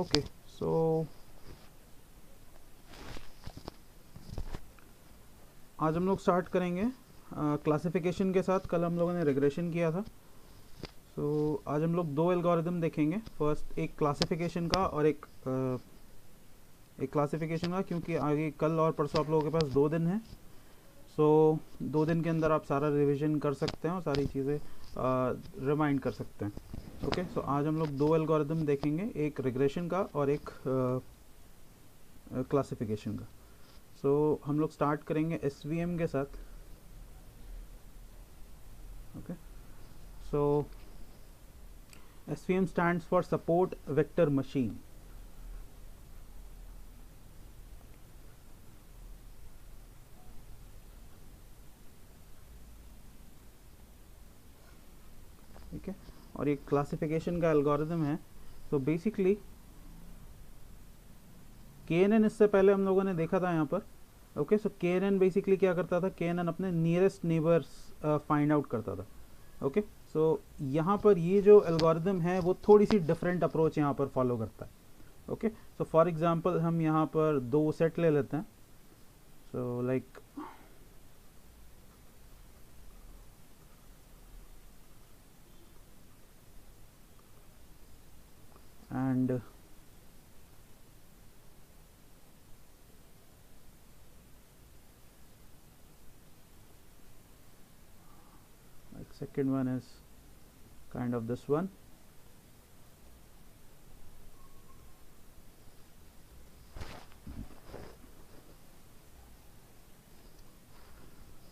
Okay, सो आज हम लोग स्टार्ट करेंगे क्लासिफिकेशन के साथ। कल हम लोगों ने रिग्रेशन किया था। सो आज हम लोग दो एल्गोरिदम देखेंगे। फर्स्ट एक क्लासिफिकेशन का और एक क्लासिफिकेशन का, क्योंकि आगे कल और परसों आप लोगों के पास 2 दिन हैं। सो 2 दिन के अंदर आप सारा रिवीजन कर सकते हैं और सारी चीज़ें रिमाइंड कर सकते हैं। ओके, सो आज हम लोग 2 एल्गोरिदम देखेंगे, एक रिग्रेशन का और एक क्लासिफिकेशन का। सो हम लोग स्टार्ट करेंगे SVM के साथ। Okay, so SVM stands for support vector machine. ठीक है, और ये क्लासिफिकेशन का एल्गोरिदम है। तो बेसिकली KNN इससे पहले हम लोगों ने देखा था यहाँ पर। ओके, सो KNN बेसिकली क्या करता था, KNN अपने नियरेस्ट नेबर्स फाइंड आउट करता था। ओके, सो यहाँ पर ये जो एल्गोरिदम है वो थोड़ी सी डिफरेंट अप्रोच यहाँ पर फॉलो करता है। ओके, सो फॉर एग्जांपल हम यहाँ पर 2 सेट ले लेते हैं। So like and like second one is kind of this one.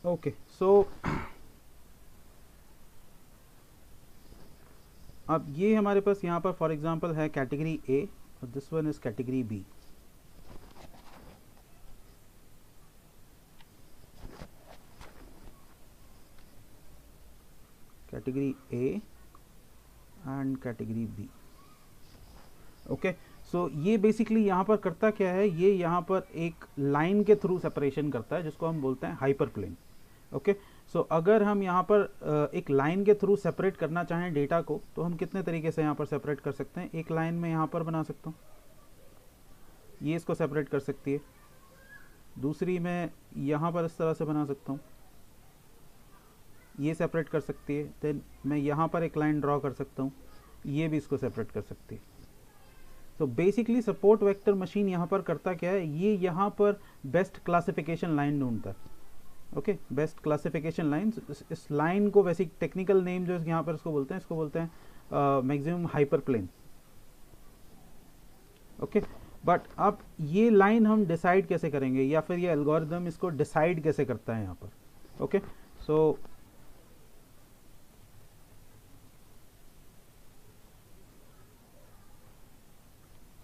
Okay, so अब ये हमारे पास यहाँ पर फॉर एग्जांपल है कैटेगरी A और this one is category B। Category A and category B। Okay, so ये बेसिकली यहाँ पर करता क्या है, ये यहाँ पर एक लाइन के थ्रू सेपरेशन करता है जिसको हम बोलते हैं हाइपर प्लेन। ओके, सो अगर हम यहाँ पर एक लाइन के थ्रू सेपरेट करना चाहें डेटा को, तो हम कितने तरीके से यहाँ पर सेपरेट कर सकते हैं। एक लाइन में यहाँ पर बना सकता हूँ, ये इसको सेपरेट कर सकती है। दूसरी मैं यहाँ पर इस तरह से बना सकता हूँ, ये सेपरेट कर सकती है। देन मैं यहाँ पर एक लाइन ड्रॉ कर सकता हूँ, ये भी इसको सेपरेट कर सकती है। तो बेसिकली सपोर्ट वेक्टर मशीन यहाँ पर करता क्या है, ये यहाँ पर बेस्ट क्लासिफिकेशन लाइन ढूंढता है। Okay, best classification line. इस लाइन को वैसे टेक्निकल नेम जो यहाँ पर इसको बोलते हैं, maximum hyper plane. Okay, but अब ये लाइन हम डिसाइड कैसे करेंगे, या फिर ये एल्गोरिदम इसको डिसाइड कैसे करता है यहाँ पर। ओके, सो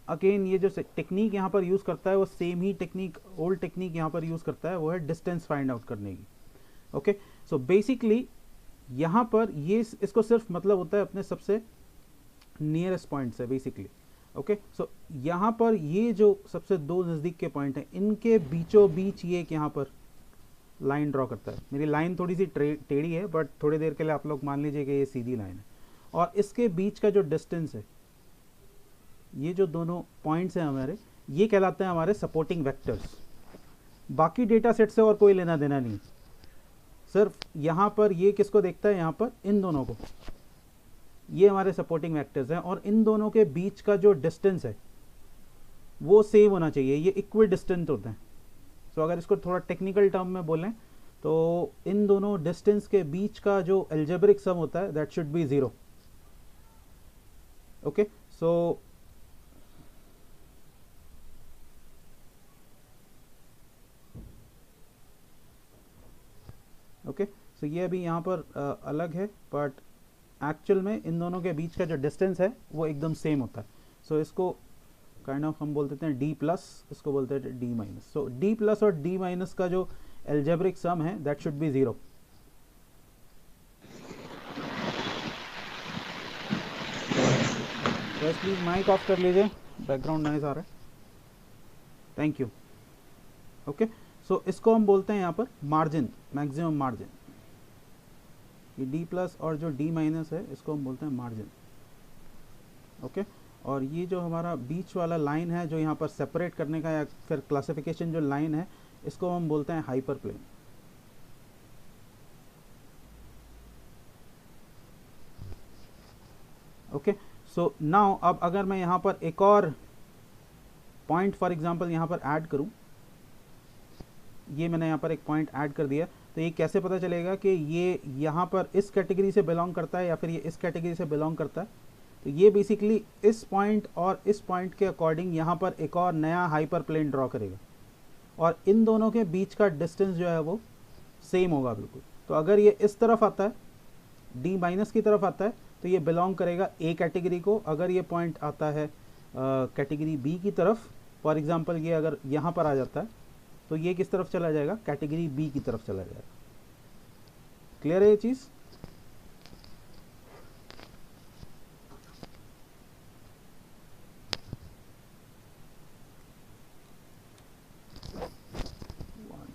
अगेन ये जो टेक्निक यहाँ पर यूज़ करता है वो सेम ही टेक्निक, ओल्ड टेक्निक यहाँ पर यूज़ करता है, वो है डिस्टेंस फाइंड आउट करने की। ओके, सो बेसिकली यहाँ पर ये इसको सिर्फ मतलब होता है अपने सबसे नियरेस्ट पॉइंट से बेसिकली। ओके, सो यहाँ पर ये जो सबसे 2 नज़दीक के पॉइंट हैं, इनके बीचों बीच ये एक यहाँ पर लाइन ड्रॉ करता है। मेरी लाइन थोड़ी सी टेढ़ी है, बट थोड़ी देर के लिए आप लोग मान लीजिए कि ये सीधी लाइन है। और इसके बीच का जो डिस्टेंस है, ये जो दोनों पॉइंट्स हैं हमारे, ये कहलाते हैं हमारे सपोर्टिंग वेक्टर्स। बाकी डेटा सेट से और कोई लेना देना नहीं, सिर्फ यहाँ पर ये किसको देखता है, यहाँ पर इन दोनों को। ये हमारे सपोर्टिंग वेक्टर्स हैं और इन दोनों के बीच का जो डिस्टेंस है वो सेम होना चाहिए, ये इक्वल डिस्टेंस होते हैं। सो अगर इसको थोड़ा टेक्निकल टर्म में बोलें तो इन दोनों डिस्टेंस के बीच का जो एल्जेब्रिक सम होता है that should be 0। Okay, so okay, so ये अभी यहाँ पर अलग है, बट एक्चुअल में इन दोनों के बीच का जो डिस्टेंस है वो एकदम सेम होता है। सो इसको काइंड ऑफ हम बोल देते हैं D+, इसको बोलते हैं D-। सो D+ और D- का जो एल्जेब्रिक सम है दैट शुड बी 0। बस प्लीज माइक ऑफ कर लीजिए, बैकग्राउंड नॉइज आ रहा है। Thank you. ओके, सो इसको हम बोलते हैं यहाँ पर मार्जिन, मैक्सिमम मार्जिन। ये D+ और जो D- है इसको हम बोलते हैं मार्जिन। ओके, और ये जो हमारा बीच वाला लाइन है जो यहाँ पर सेपरेट करने का या फिर क्लासिफिकेशन जो लाइन है, इसको हम बोलते हैं hyper plane. Okay, so now अब अगर मैं यहाँ पर एक और पॉइंट फॉर एग्जांपल यहाँ पर ऐड करूँ, ये मैंने यहाँ पर एक पॉइंट ऐड कर दिया, तो ये कैसे पता चलेगा कि ये यहाँ पर इस कैटेगरी से बिलोंग करता है या फिर ये इस कैटेगरी से बिलोंग करता है? तो ये बेसिकली इस पॉइंट और इस पॉइंट के अकॉर्डिंग यहाँ पर एक और नया हाइपर प्लेन ड्रॉ करेगा और इन दोनों के बीच का डिस्टेंस जो है वो सेम होगा बिल्कुल। तो अगर ये इस तरफ आता है, डी माइनस की तरफ आता है, तो ये बिलोंग करेगा ए कैटेगरी को। अगर ये पॉइंट आता है कैटेगरी बी की तरफ, फॉर एग्जांपल ये अगर यहाँ पर आ जाता है, तो ये किस तरफ चला जाएगा? कैटेगरी बी की तरफ चला जाएगा। क्लियर है ये चीज़?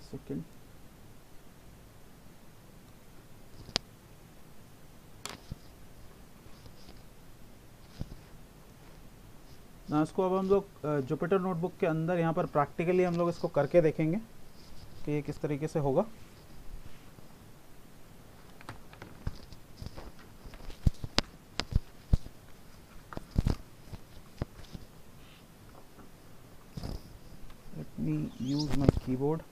सेकेंड, ना इसको अब हम लोग जुपिटर नोटबुक के अंदर यहाँ पर प्रैक्टिकली हम लोग इसको करके देखेंगे कि ये किस तरीके से होगा। Let me use my keyboard.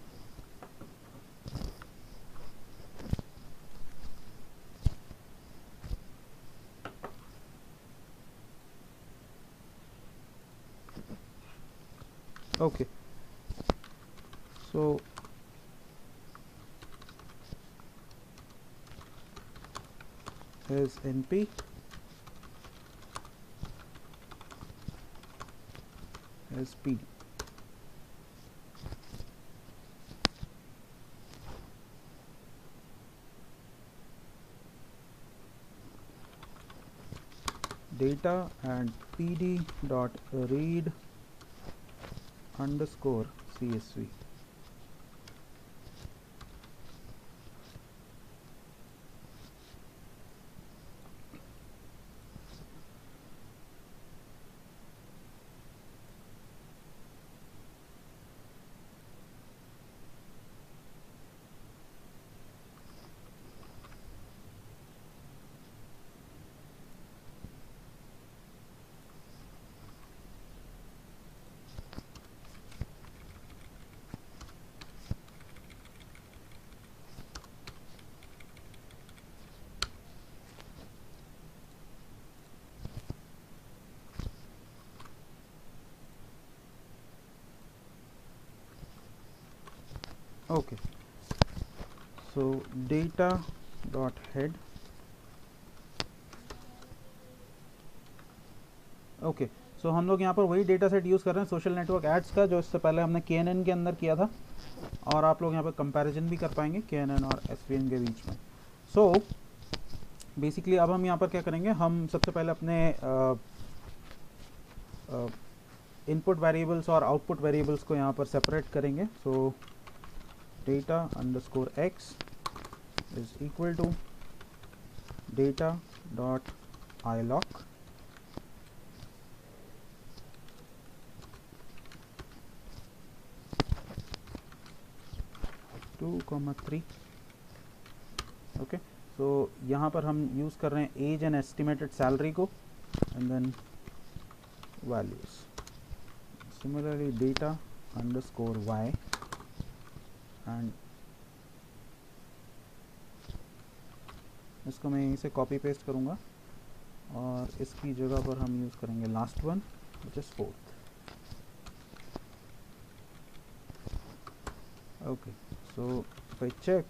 Okay, so is NP is PD. Data and PD dot read underscore CSV. Okay, so data dot head. Okay, so हम लोग यहाँ पर वही डेटा सेट यूज़ कर रहे हैं सोशल नेटवर्क एड्स का, जो इससे पहले हमने KNN के अंदर किया था, और आप लोग यहाँ पर कंपैरिजन भी कर पाएंगे KNN और SVN के बीच में। सो बेसिकली अब हम यहाँ पर क्या करेंगे, हम सबसे पहले अपने इनपुट वेरिएबल्स और आउटपुट वेरिएबल्स को यहाँ पर सेपरेट करेंगे। So data underscore x is equal to data dot iloc two comma 3। Okay, so यहाँ पर हम यूज़ कर रहे हैं एज एंड एस्टिमेटेड सैलरी को, and then values. Similarly data underscore y and इसको मैं यहीं से कॉपी पेस्ट करूँगा और इसकी जगह पर हम यूज़ करेंगे last one which is 4th। Okay, so if I check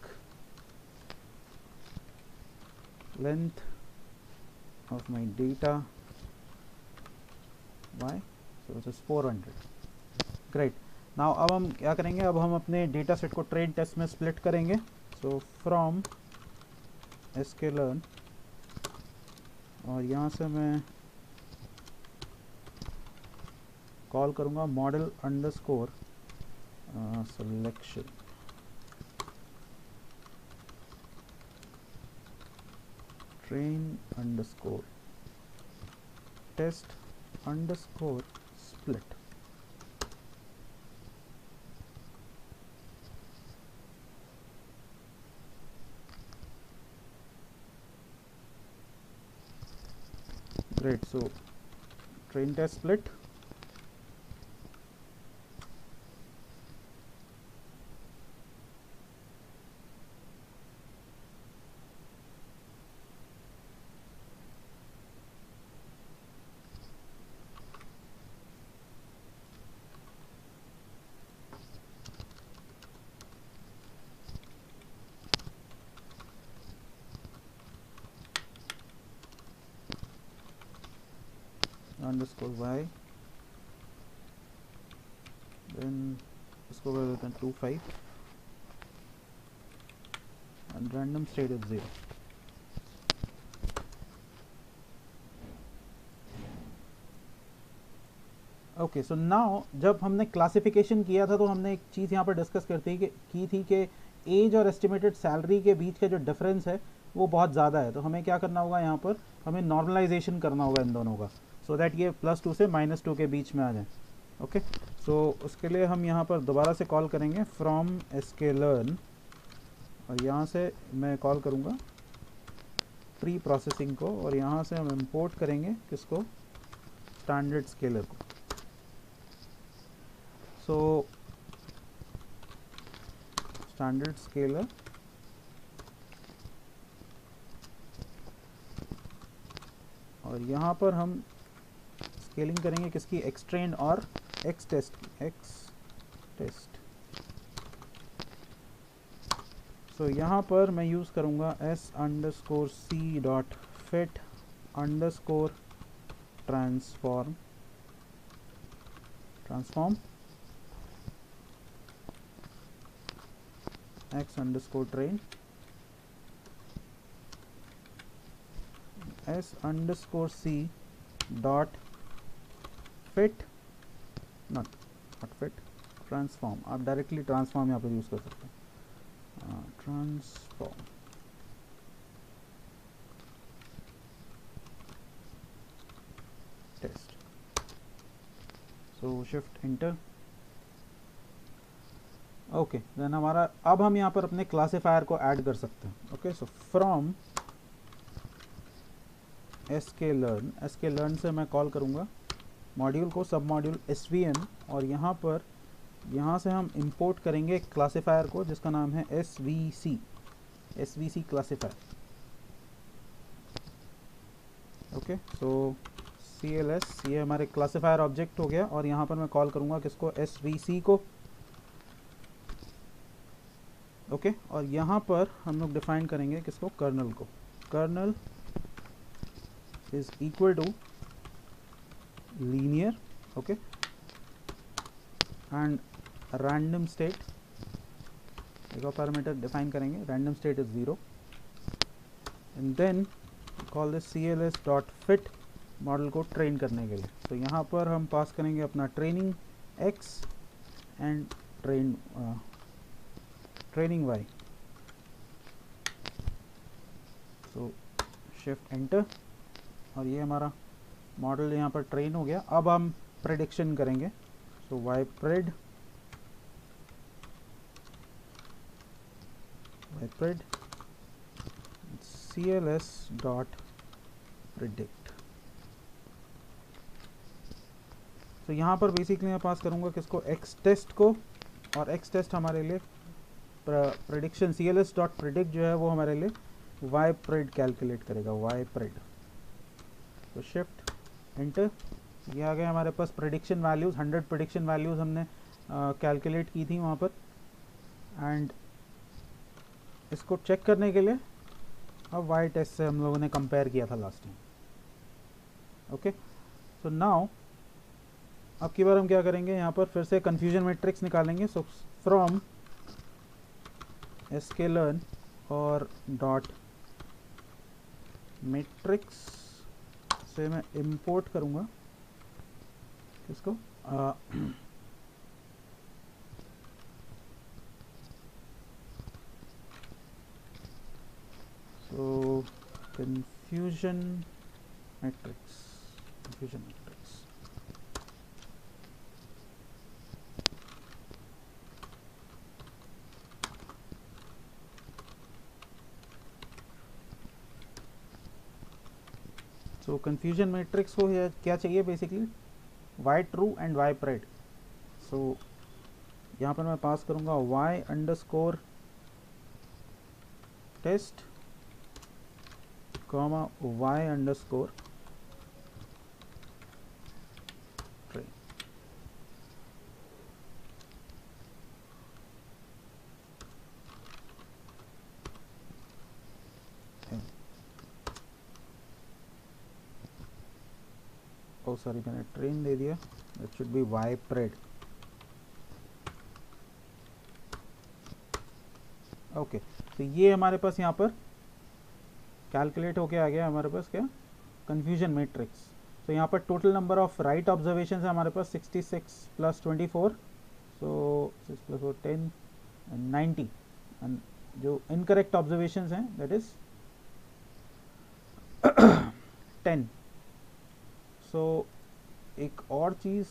length of my data y, so it is 400. Great. Now अब हम क्या करेंगे, अब हम अपने डेटा सेट को ट्रेन टेस्ट में स्प्लिट करेंगे। सो फ्रॉम sklearn, और यहाँ से मैं कॉल करूँगा model underscore selection, train underscore test underscore split. Great. So train test split. Underscore y, then इसको कर देते हैं 25 and random state is 0. Okay, so now जब हमने क्लासिफिकेशन किया था तो हमने एक चीज़ यहाँ पर डिस्कस की थी कि एज और एस्टिमेटेड सैलरी के बीच का जो डिफरेंस है वो बहुत ज़्यादा है। तो हमें क्या करना होगा, यहाँ पर हमें नॉर्मलाइजेशन करना होगा इन दोनों का, सो दैट ये +2 से -2 के बीच में आ जाए। ओके, सो उसके लिए हम यहाँ पर दोबारा से कॉल करेंगे फ्रॉम sklearn, और यहाँ से मैं कॉल करूँगा प्री प्रोसेसिंग को, और यहाँ से हम इंपोर्ट करेंगे किसको, स्टैंडर्ड स्केलर को। सो स्टैंडर्ड स्केलर, और यहाँ पर हम स्केलिंग करेंगे किसकी, एक्सट्रेन और एक्स टेस्ट। सो यहाँ पर मैं यूज़ करूँगा s_c.fit_transform x_train s_c.fit not fit transform. आप डायरेक्टली ट्रांसफॉर्म यहाँ पर यूज़ कर सकते हैं, ट्रांसफॉर्म टेस्ट। सो शिफ्ट इंटर। ओके, देन हमारा अब हम यहाँ पर अपने क्लासिफायर को ऐड कर सकते हैं। ओके, सो फ्रॉम sklearn से मैं कॉल करूँगा मॉड्यूल को, सब मॉड्यूल svn, और यहाँ पर यहाँ से हम इंपोर्ट करेंगे क्लासिफायर को जिसका नाम है svc क्लासिफायर। ओके, सो cls ये हमारे क्लासिफायर ऑब्जेक्ट हो गया, और यहाँ पर मैं कॉल करूँगा किसको, svc को। ओके, और यहाँ पर हम लोग डिफाइन करेंगे किसको, कर्नल को। Kernel is equal to linear, okay, and random state, एक और पैरामीटर डिफाइन करेंगे, random state is 0, and then call this cls.fit model को ट्रेन करने के लिए। तो यहाँ पर हम पास करेंगे अपना training x and training y। So shift enter, और ये हमारा मॉडल यहाँ पर ट्रेन हो गया। अब हम प्रेडिक्शन करेंगे, सो ypred cls.predict। तो यहाँ पर बेसिकली मैं पास करूँगा किसको, x टेस्ट को, और x टेस्ट हमारे लिए प्रेडिक्शन cls.predict जो है वो हमारे लिए ypred कैलकुलेट करेगा, ypred। तो शिफ्ट एंटर, ये आ गया हमारे पास प्रेडिक्शन वैल्यूज़, 100 प्रेडिक्शन वैल्यूज़ हमने कैलकुलेट की थी वहाँ पर। एंड इसको चेक करने के लिए अब वाई टेस्ट से हम लोगों ने कंपेयर किया था last time. Okay, so now अब की बार हम क्या करेंगे, यहाँ पर फिर से कन्फ्यूजन मैट्रिक्स निकालेंगे। सो फ्रॉम sklearn और डॉट मैट्रिक्स से मैं इंपोर्ट करूँगा किसको, so confusion matrix so confusion matrix को क्या चाहिए basically, y true and y pred. So यहाँ पर मैं पास करूँगा y underscore test comma y underscore train. Oh sorry, मैंने ट्रेन दे दिया, it should be y pred. Okay, तो ये हमारे पास यहाँ पर कैलकुलेट होके आ गया हमारे पास क्या, कन्फ्यूजन मैट्रिक्स। तो यहाँ पर total number of right observation है हमारे पास 66 plus 24, so 6 plus 4 10 and 90, and जो इनकरेक्ट ऑब्जर्वेशन हैं दैट इज 10। सो एक और चीज़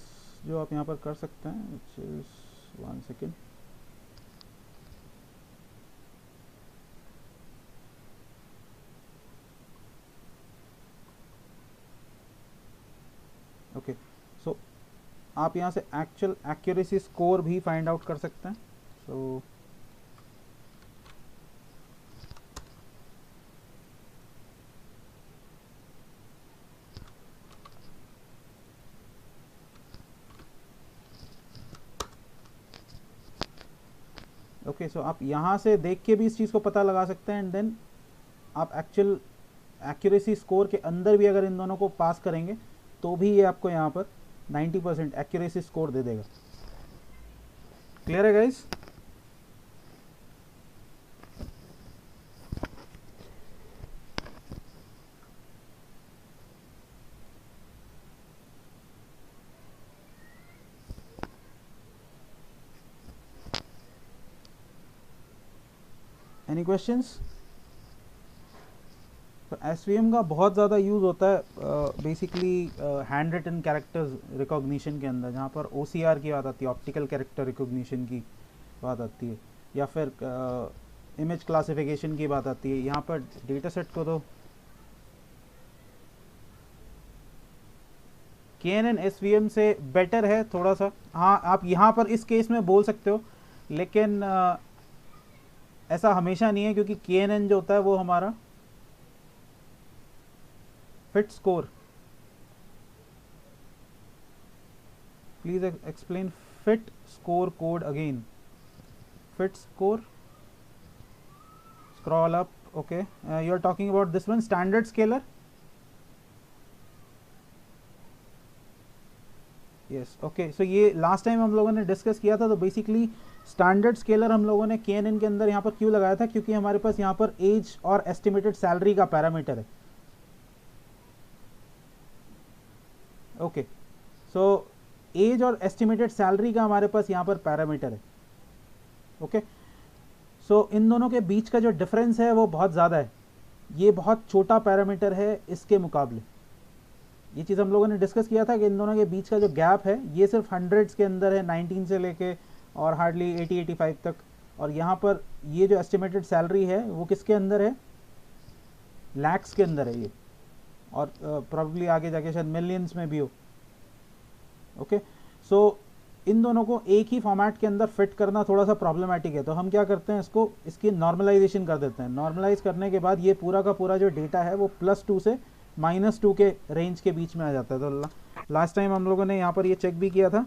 जो आप यहाँ पर कर सकते हैं, विच इज 1 सेकेंड, ओके, सो आप यहाँ से एक्चुअल एक्यूरेसी स्कोर भी फाइंड आउट कर सकते हैं। सो ओके, सो आप यहाँ से देख के भी इस चीज़ को पता लगा सकते हैं, एंड देन आप एक्चुअल एक्यूरेसी स्कोर के अंदर भी अगर इन दोनों को पास करेंगे तो भी ये आपको यहाँ पर 90% एक्यूरेसी स्कोर दे देगा। क्लियर है गाइस? Any questions? तो एसवीएम का बहुत ज़्यादा यूज़ होता है basically hand written characters recognition के अंदर, जहाँ पर OCR की बात आती है, ऑप्टिकल कैरेक्टर रिकॉग्निशन की बात आती है, या फिर इमेज क्लासिफिकेशन की बात आती है। यहाँ पर डेटा सेट को तो KNN SVM से बेटर है थोड़ा सा। हाँ, आप यहाँ पर इस केस में बोल सकते हो, लेकिन ऐसा हमेशा नहीं है, क्योंकि KNN जो होता है वो हमारा fit score, please explain fit score code again. Fit score, scroll up, okay, you are talking about this one, standard scaler. Yes, okay, so ये लास्ट टाइम हम लोगों ने डिस्कस किया था। तो बेसिकली स्टैंडर्ड स्केलर हम लोगों ने KNN के अंदर यहाँ पर क्यों लगाया था, क्योंकि हमारे पास यहाँ पर एज और एस्टिमेटेड सैलरी का पैरामीटर है। ओके, सो एज और एस्टिमेटेड सैलरी का हमारे पास यहाँ पर पैरामीटर है। ओके, सो इन दोनों के बीच का जो डिफरेंस है वो बहुत ज़्यादा है, ये बहुत छोटा पैरामीटर है इसके मुकाबले। ये चीज़ हम लोगों ने डिस्कस किया था कि इन दोनों के बीच का जो गैप है ये सिर्फ हंड्रेड्स के अंदर है, 19 से लेके और हार्डली 80-85 तक। और यहाँ पर ये जो एस्टिमेटेड सैलरी है वो किसके अंदर है, लैक्स के अंदर है ये, और प्रॉब्ली आगे जाके शायद मिलियंस में भी हो। ओके, सो इन दोनों को एक ही फॉर्मेट के अंदर फिट करना थोड़ा सा प्रॉब्लमेटिक है, तो हम क्या करते हैं, इसकी नॉर्मलाइजेशन कर देते हैं। नॉर्मलाइज करने के बाद ये पूरा का पूरा जो डेटा है वो +2 से -2 के रेंज के बीच में आ जाता है। तो लास्ट टाइम हम लोगों ने यहाँ पर ये चेक भी किया था,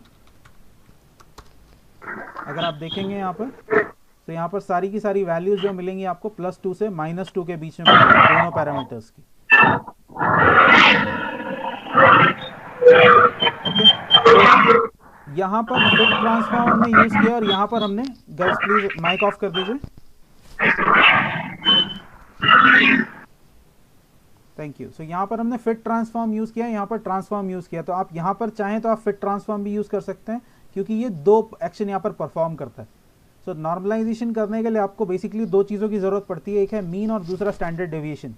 अगर आप देखेंगे यहाँ पर, तो यहाँ पर सारी की सारी वैल्यूज जो मिलेंगी आपको +2 से -2 के बीच में दोनों पैरामीटर्स की। यहाँ पर फिट ट्रांसफॉर्म हमने यूज किया, और यहाँ पर हमने, गाइस प्लीज माइक ऑफ कर दीजिए, थैंक यू। सो यहाँ पर हमने फिट ट्रांसफॉर्म यूज किया, यहाँ पर ट्रांसफॉर्म यूज किया। तो आप यहाँ पर चाहें तो आप फिट ट्रांसफॉर्म भी यूज कर सकते हैं, क्योंकि ये दो एक्शन यहाँ पर परफॉर्म करता है। सो नॉर्मलाइजेशन करने के लिए आपको बेसिकली दो चीज़ों की ज़रूरत पड़ती है, एक है मीन और दूसरा स्टैंडर्ड डेविएशन।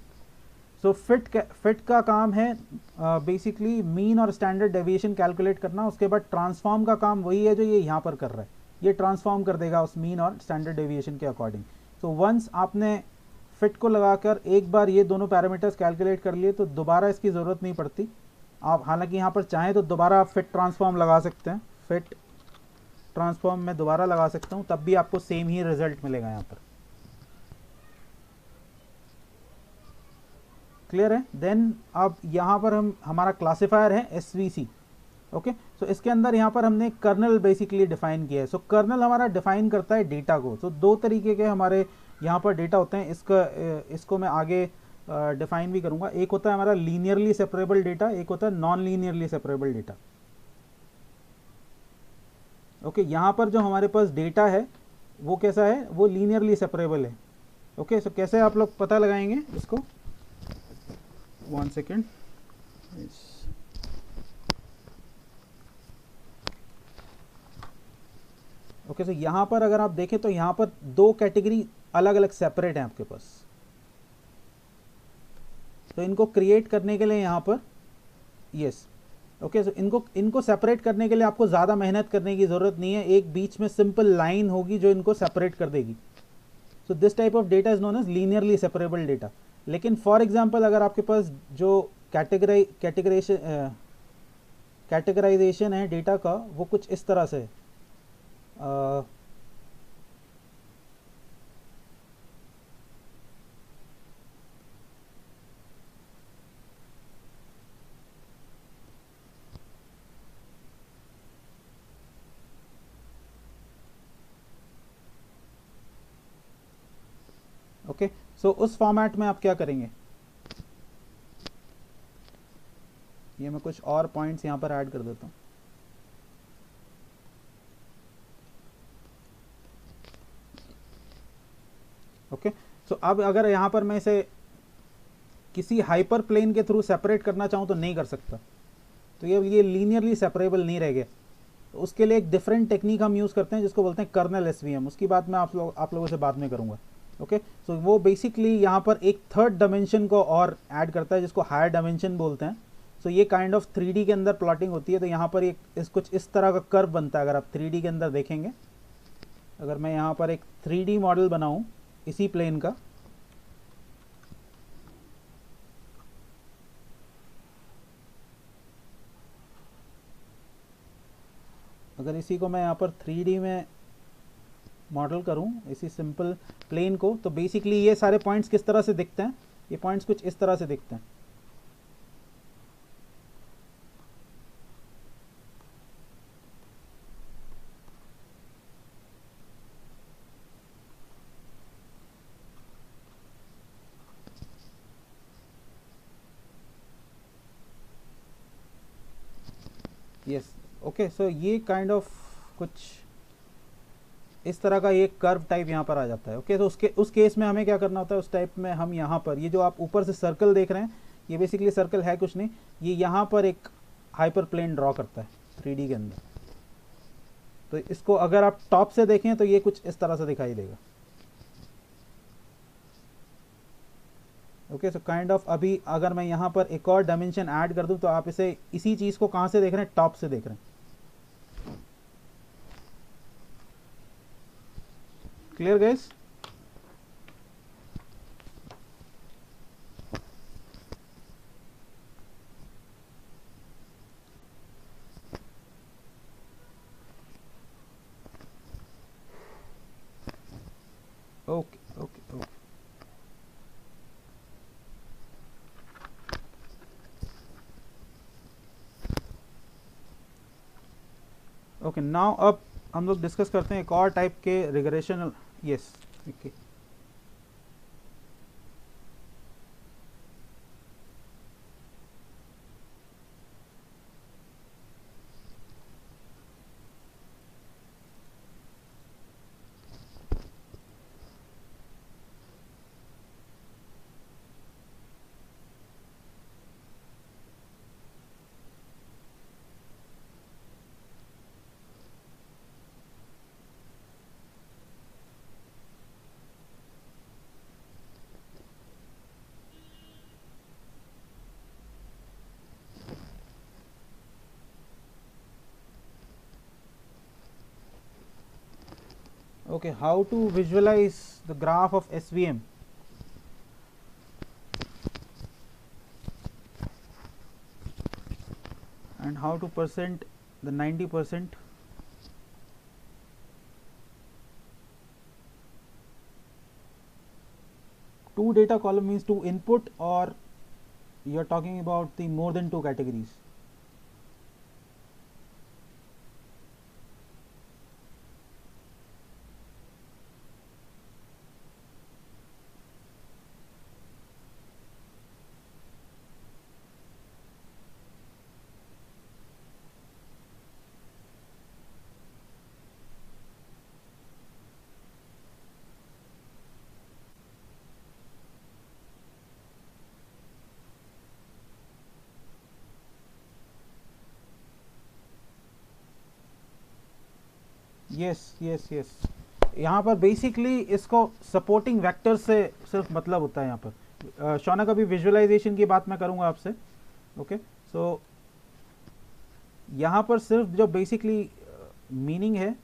सो फिट का काम है बेसिकली मीन और स्टैंडर्ड डेविएशन कैलकुलेट करना। उसके बाद ट्रांसफॉर्म का काम वही है जो ये यहाँ पर कर रहा है, ये ट्रांसफॉर्म कर देगा उस मीन और स्टैंडर्ड डेविएशन के अकॉर्डिंग। सो वंस आपने फिट को लगाकर एक बार ये दोनों पैरामीटर्स कैलकुलेट कर लिए तो दोबारा इसकी ज़रूरत नहीं पड़ती। आप हालांकि यहाँ पर चाहें तो दोबारा आप फिट ट्रांसफॉर्म लगा सकते हैं, फिट ट्रांसफॉर्म में दोबारा लगा सकता हूँ, तब भी आपको सेम ही रिजल्ट मिलेगा यहाँ पर। क्लियर है? देन अब यहाँ पर हमारा क्लासिफायर है एसवीसी। ओके, सो इसके अंदर यहाँ पर हमने कर्नल बेसिकली डिफाइन किया है। सो कर्नल हमारा डिफाइन करता है डेटा को। सो दो तरीके के हमारे यहाँ पर डेटा होते हैं, इसको मैं आगे डिफाइन भी करूँगा। एक होता है हमारा लीनियरली सेपरेबल डेटा, एक होता है non linearly separable data. Okay, यहाँ पर जो हमारे पास डेटा है वो कैसा है, वो लीनियरली सेपरेबल है। ओके, सो कैसे आप लोग पता लगाएंगे इसको, 1 सेकेंड। ओके, सो यहाँ पर अगर आप देखें तो यहाँ पर दो कैटेगरी अलग अलग सेपरेट हैं आपके पास। तो इनको क्रिएट करने के लिए यहाँ पर यस, ओके, सो इनको सेपरेट करने के लिए आपको ज़्यादा मेहनत करने की ज़रूरत नहीं है। एक बीच में सिंपल लाइन होगी जो इनको सेपरेट कर देगी। So this type of data is known as linearly separable data. लेकिन फॉर एग्जांपल अगर आपके पास जो कैटेगराइजेशन है डेटा का वो कुछ इस तरह से है, ओके, सो उस फॉर्मेट में आप क्या करेंगे, ये मैं कुछ और पॉइंट्स यहाँ पर ऐड कर देता हूँ। ओके, सो अब अगर यहाँ पर मैं इसे किसी हाइपर प्लेन के थ्रू सेपरेट करना चाहूँ तो नहीं कर सकता, तो ये लीनियरली सेपरेबल नहीं रह गया। तो उसके लिए एक डिफरेंट टेक्निक हम यूज़ करते हैं जिसको बोलते हैं कर्नल एसवीएम। उसकी बात मैं आप लोगों से बाद में करूँगा। ओके, सो वो बेसिकली यहाँ पर एक थर्ड डायमेंशन को और ऐड करता है जिसको हायर डायमेंशन बोलते हैं। सो ये काइंड ऑफ 3D के अंदर प्लॉटिंग होती है। तो यहाँ पर एक कुछ इस तरह का कर्व बनता है। अगर आप 3D के अंदर देखेंगे, अगर मैं यहाँ पर एक 3D मॉडल बनाऊँ इसी प्लेन का, अगर इसी को मैं यहाँ पर 3D में मॉडल करूँ इसी सिंपल प्लेन को, तो बेसिकली ये सारे पॉइंट्स किस तरह से दिखते हैं, ये पॉइंट्स कुछ इस तरह से दिखते हैं। यस, ओके, सो ये काइंड ऑफ कुछ इस तरह का एक कर्व टाइप यहाँ पर आ जाता है। ओके, तो उस केस में हमें क्या करना होता है, उस टाइप में हम यहाँ पर ये जो आप ऊपर से सर्कल देख रहे हैं, ये बेसिकली सर्कल है कुछ नहीं, ये यहाँ पर एक हाइपर प्लेन ड्रॉ करता है 3D के अंदर। तो इसको अगर आप टॉप से देखें तो ये कुछ इस तरह से दिखाई देगा। ओके, सो काइंड ऑफ अभी अगर मैं यहाँ पर एक और डायमेंशन ऐड कर दूँ तो आप इसे इसी चीज़ को कहाँ से देख रहे हैं, टॉप से देख रहे हैं। Clear guys? Okay okay okay, okay, now अब हम लोग डिस्कस करते हैं एक और टाइप के regression. Yes, okay, okay, how to visualize the graph of SVM. and how to present the 90%. Two data column means two input, or you are talking about the more than two categories? Yes yes yes, यहाँ पर basically इसको supporting vector से सिर्फ मतलब होता है यहाँ पर। शौनक, अभी विजुअलाइजेशन की बात मैं करूँगा आपसे। ओके, सो यहाँ पर सिर्फ जो बेसिकली मीनिंग है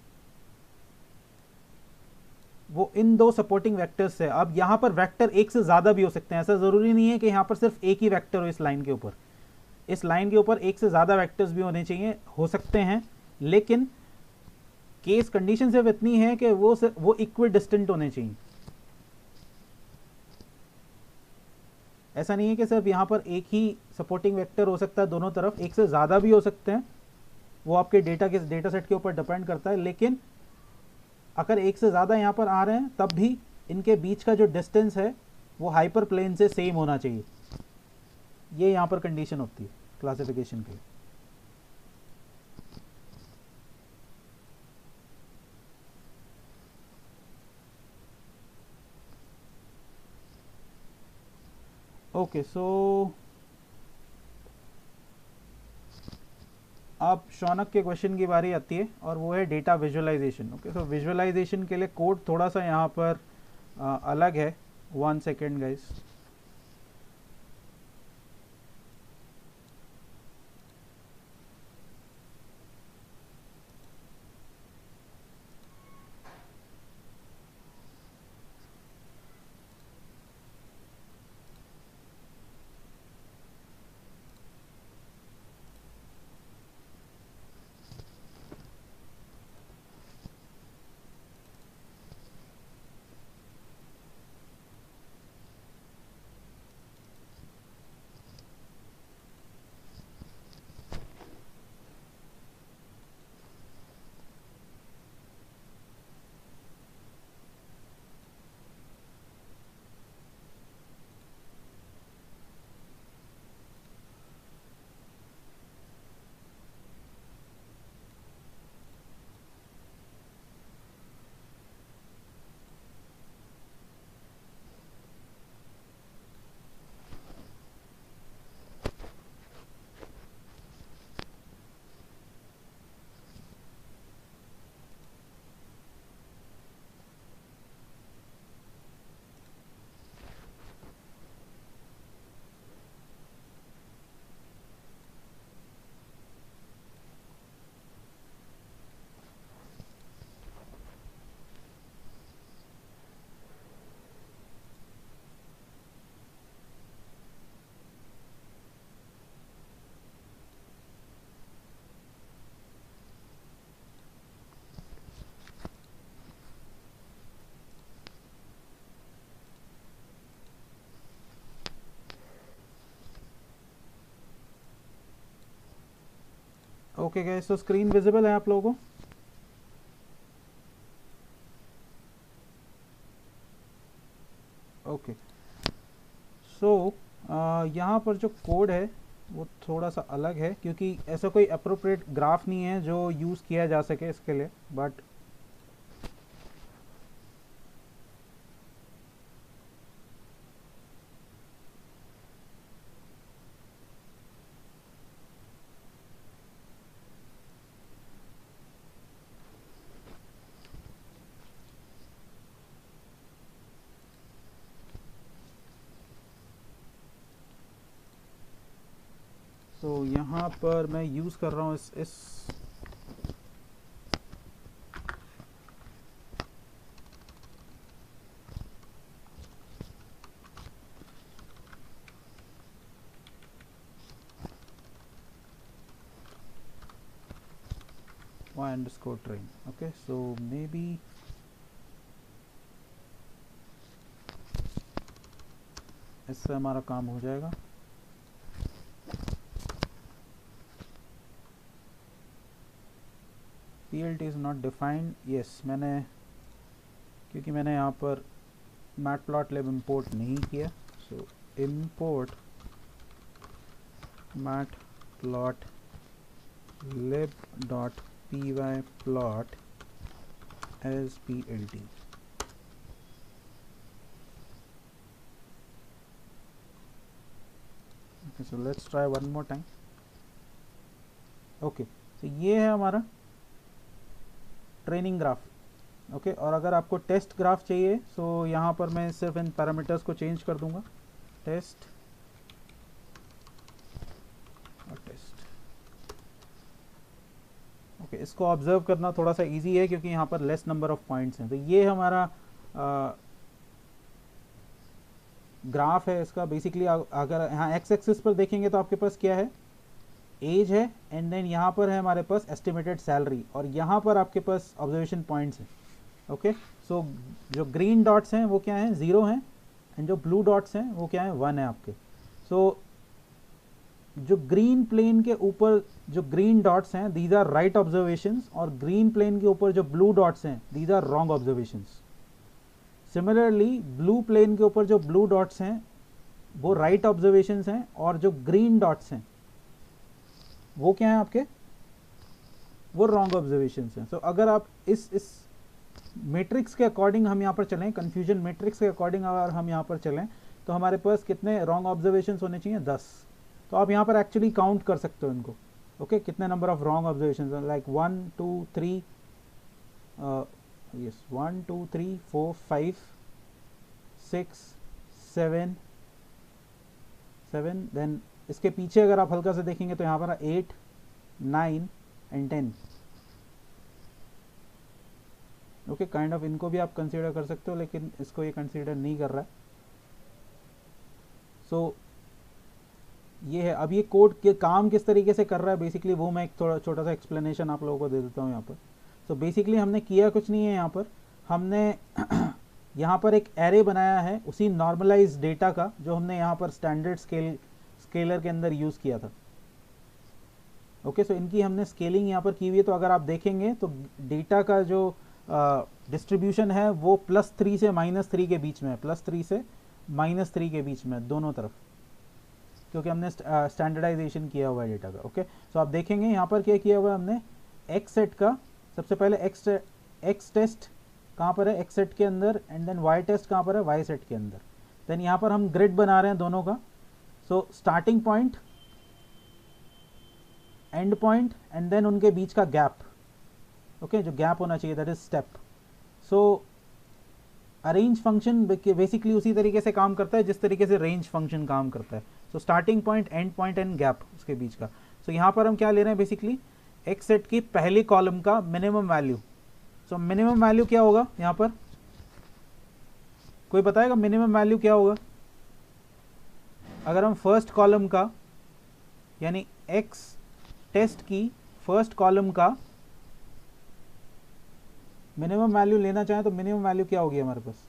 वो इन दो सपोर्टिंग वेक्टर्स से। अब यहाँ पर वेक्टर एक से ज़्यादा भी हो सकते हैं, ऐसा ज़रूरी नहीं है कि यहाँ पर सिर्फ एक ही वेक्टर हो इस लाइन के ऊपर। इस लाइन के ऊपर एक से ज़्यादा वेक्टर्स भी होने चाहिए, हो सकते हैं, लेकिन केस कंडीशन सिर्फ इतनी है कि वो इक्वी डिस्टेंट होने चाहिए। ऐसा नहीं है कि सिर्फ यहाँ पर एक ही सपोर्टिंग वेक्टर हो सकता है दोनों तरफ, एक से ज़्यादा भी हो सकते हैं, वो आपके डेटा सेट के ऊपर डिपेंड करता है। लेकिन अगर एक से ज़्यादा यहाँ पर आ रहे हैं तब भी इनके बीच का जो डिस्टेंस है वो हाइपर प्लेन से सेम होना चाहिए। ये यहाँ पर कंडीशन होती है क्लासिफिकेशन के लिए। ओके, सो अब शौनक के क्वेश्चन की बारी आती है और वो है डेटा विजुअलाइजेशन। ओके, सो विजुअलाइजेशन के लिए कोड थोड़ा सा यहाँ पर अलग है। 1 सेकेंड गाइस। ओके गाइस, तो स्क्रीन विजिबल है आप लोगों को? ओके, सो यहाँ पर जो कोड है वो थोड़ा सा अलग है, क्योंकि ऐसा कोई अप्रोप्रिएट ग्राफ नहीं है जो यूज़ किया जा सके इसके लिए। बट तो यहाँ पर मैं यूज़ कर रहा हूँ इस y_train. Okay, so maybe इससे हमारा काम हो जाएगा. PLT is not defined. Yes, क्योंकि मैंने यहाँ पर matplotlib import नहीं किया, so import matplotlib.pyplot as PLT. Okay, so let's try one more time. Okay, so ये है हमारा ट्रेनिंग ग्राफ. ओके, और अगर आपको टेस्ट ग्राफ चाहिए तो यहाँ पर मैं सिर्फ इन पैरामीटर्स को चेंज कर दूंगा, टेस्ट और टेस्ट. ओके, इसको ऑब्जर्व करना थोड़ा सा इजी है क्योंकि यहाँ पर लेस नंबर ऑफ पॉइंट्स हैं. तो ये हमारा ग्राफ है इसका. बेसिकली अगर यहाँ एक्स एक्सिस पर देखेंगे तो आपके पास क्या है, एज है, एंड देन यहाँ पर है हमारे पास एस्टिमेटेड सैलरी, और यहाँ पर आपके पास ऑब्जर्वेशन पॉइंट्स हैं. ओके, सो जो ग्रीन डॉट्स हैं वो क्या हैं, 0 हैं, एंड जो ब्लू डॉट्स हैं वो क्या है, 1 है आपके. सो जो ग्रीन प्लेन के ऊपर जो ग्रीन डॉट्स हैं दीज आर राइट ऑब्जर्वेशंस, और ग्रीन प्लेन के ऊपर जो ब्लू डॉट्स हैं these are wrong observations. Similarly blue plane के ऊपर जो ब्लू डॉट्स हैं वो राइट ऑब्जर्वेशंस हैं, और जो ग्रीन डॉट्स हैं वो क्या है आपके, वो रॉन्ग ऑब्जर्वेशंस हैं. सो अगर आप इस मैट्रिक्स के अकॉर्डिंग हम यहाँ पर चलें, कंफ्यूजन मैट्रिक्स के अकॉर्डिंग अगर हम यहाँ पर चलें तो हमारे पास कितने रॉन्ग ऑब्जर्वेशंस होने चाहिए, 10. तो आप यहाँ पर एक्चुअली काउंट कर सकते हो इनको. ओके, कितने number of wrong observations, like 1 2 3 yes 1 2 3 4 5 6 7 7. Then इसके पीछे अगर आप हल्का से देखेंगे तो यहाँ पर 8 9 एंड 10. ओके, काइंड ऑफ इनको भी आप कंसीडर कर सकते हो, लेकिन इसको ये कंसीडर नहीं कर रहा है. सो ये है. अब ये कोड के काम किस तरीके से कर रहा है बेसिकली वो मैं एक थोड़ा छोटा सा एक्सप्लेनेशन आप लोगों को दे देता हूँ यहाँ पर. सो बेसिकली हमने किया कुछ नहीं है, यहाँ पर हमने यहाँ पर एक एरे बनाया है उसी नॉर्मलाइज डेटा का जो हमने यहाँ पर स्टैंडर्ड स्केलर के अंदर यूज़ किया था. ओके, सो इनकी हमने स्केलिंग यहाँ पर की हुई है. तो अगर आप देखेंगे तो डेटा का जो डिस्ट्रीब्यूशन है वो +3 से -3 के बीच में है, +3 से -3 के बीच में दोनों तरफ, क्योंकि हमने स्टैंडर्डाइजेशन किया हुआ है डेटा का. ओके, सो आप देखेंगे यहाँ पर क्या किया हुआ है हमने, एक्स सेट का सबसे पहले एक्स टेस्ट कहाँ पर है, एक्स सेट के अंदर, एंड देन वाई टेस्ट कहाँ पर है, वाई सेट के अंदर. देन यहाँ पर हम ग्रिड बना रहे हैं दोनों का. So starting point, and point, and then उनके बीच का गैप. ओके, जो गैप होना चाहिए that is step. So arange function basically उसी तरीके से काम करता है जिस तरीके से रेंज फंक्शन काम करता है. सो starting point, and point and gap उसके बीच का. सो यहाँ पर हम क्या ले रहे हैं, बेसिकली एक्स सेट की पहली कॉलम का minimum value. So minimum value क्या होगा यहाँ पर, कोई बताएगा मिनिमम वैल्यू क्या होगा? अगर हम फर्स्ट कॉलम का यानी एक्स टेस्ट की फर्स्ट कॉलम का मिनिमम वैल्यू लेना चाहें तो मिनिमम वैल्यू क्या होगी हमारे पास?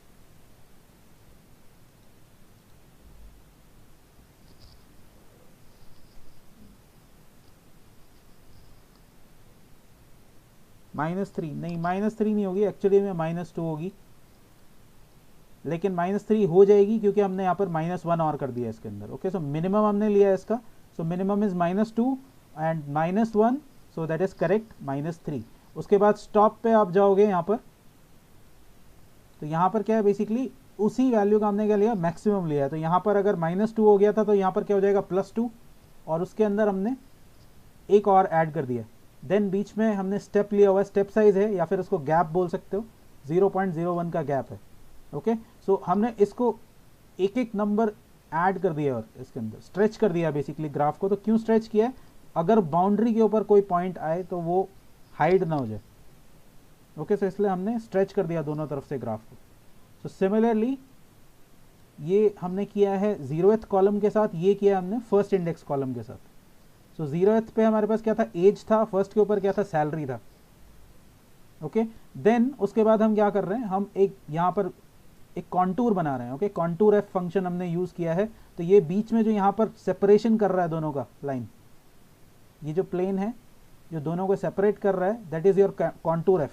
-3 नहीं, -3 नहीं होगी, एक्चुअली में -2 होगी, लेकिन -3 हो जाएगी क्योंकि हमने यहाँ पर -1 और कर दिया इसके अंदर. ओके, सो मिनिमम हमने लिया इसका. So minimum is -2 and -1, so that is correct, -3. उसके बाद स्टॉप पे आप जाओगे यहाँ पर, तो यहाँ पर क्या है बेसिकली उसी वैल्यू का हमने क्या लिया, मैक्सिमम लिया है. तो यहाँ पर अगर -2 हो गया था तो यहाँ पर क्या हो जाएगा, +2, और उसके अंदर हमने एक और ऐड कर दिया. देन बीच में हमने स्टेप लिया हुआ है, स्टेप साइज है या फिर उसको गैप बोल सकते हो, 0.01 का गैप है. ओके, सो हमने इसको एक एक नंबर ऐड कर दिया और इसके अंदर स्ट्रेच कर दिया बेसिकली ग्राफ को. तो क्यों स्ट्रेच किया है, अगर बाउंड्री के ऊपर कोई पॉइंट आए तो वो हाइड ना हो जाए. ओके, सो इसलिए हमने स्ट्रेच कर दिया दोनों तरफ से ग्राफ को. सो सिमिलरली ये हमने किया है 0th कॉलम के साथ, ये किया हमने फर्स्ट इंडेक्स कॉलम के साथ. सो 0th पे हमारे पास क्या था, एज था, फर्स्ट के ऊपर क्या था, सैलरी था. ओके। देन उसके बाद हम क्या कर रहे हैं, हम एक यहाँ पर एक कॉन्टूर बना रहे हैं। ओके, कॉन्टूर एफ फंक्शन हमने यूज़ किया है। तो ये बीच में जो यहाँ पर सेपरेशन कर रहा है दोनों का लाइन, ये जो प्लेन है जो दोनों को सेपरेट कर रहा है, that is your contour F.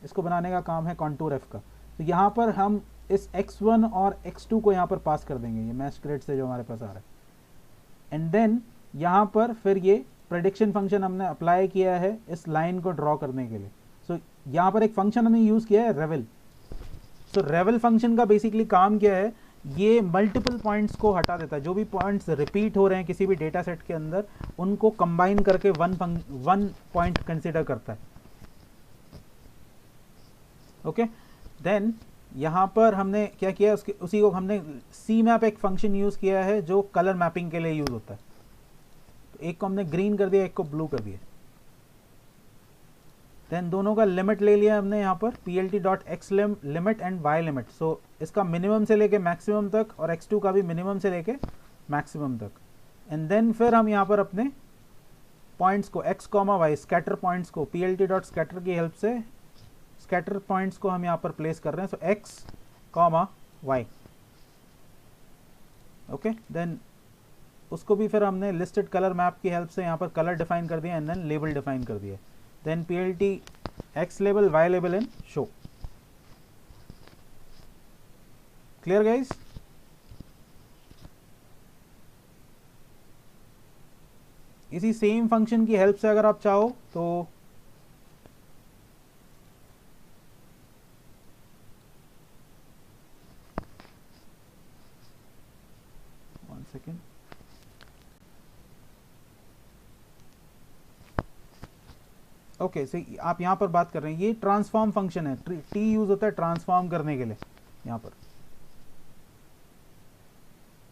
इसको बनाने का काम है कॉन्टूर एफ का। तो यहाँ पर हम इस x1 और x2 को यहाँ पर पास कर देंगे, ये मैच ग्रेड से जो हमारे पास आ रहा है। एंड देन यहाँ पर फिर ये प्रेडिक्शन फंक्शन हमने अप्लाई किया है इस लाइन को ड्रॉ करने के लिए। सो यहाँ पर एक फंक्शन हमने यूज़ किया है रेवल। सो रेवल फंक्शन का बेसिकली काम क्या है, ये मल्टीपल पॉइंट्स को हटा देता है। जो भी पॉइंट्स रिपीट हो रहे हैं किसी भी डेटा सेट के अंदर, उनको कंबाइन करके वन पॉइंट कंसिडर करता है। ओके, देन यहाँ पर हमने क्या किया, उसी को हमने सी मैप एक फंक्शन यूज़ किया है जो कलर मैपिंग के लिए यूज़ होता है। तो एक को हमने ग्रीन कर दिया, एक को ब्लू कर दिया। देन दोनों का लिमिट ले लिया हमने यहाँ पर plt.x limit and y limit. So इसका मिनिमम से लेके मैक्सिमम तक और x2 का भी मिनिमम से लेके मैक्सिमम तक। एंड देन फिर हम यहाँ पर अपने पॉइंट्स को x, y स्कैटर पॉइंट्स को plt.scatter की हेल्प से स्कैटर पॉइंट्स को हम यहाँ पर प्लेस कर रहे हैं। सो x, y। ओके, देन उसको भी फिर हमने लिस्टेड कलर मैप की हेल्प से यहाँ पर कलर डिफाइन कर दिया एंड देन लेबल डिफाइन कर दिया। Then plt x label, y label and show। Clear guys? इसी सेम फंक्शन की हेल्प से अगर आप चाहो तो वन सेकेंड, ओके सो आप यहाँ पर बात कर रहे हैं, ये ट्रांसफॉर्म फंक्शन है। टी यूज होता है ट्रांसफॉर्म करने के लिए। यहाँ पर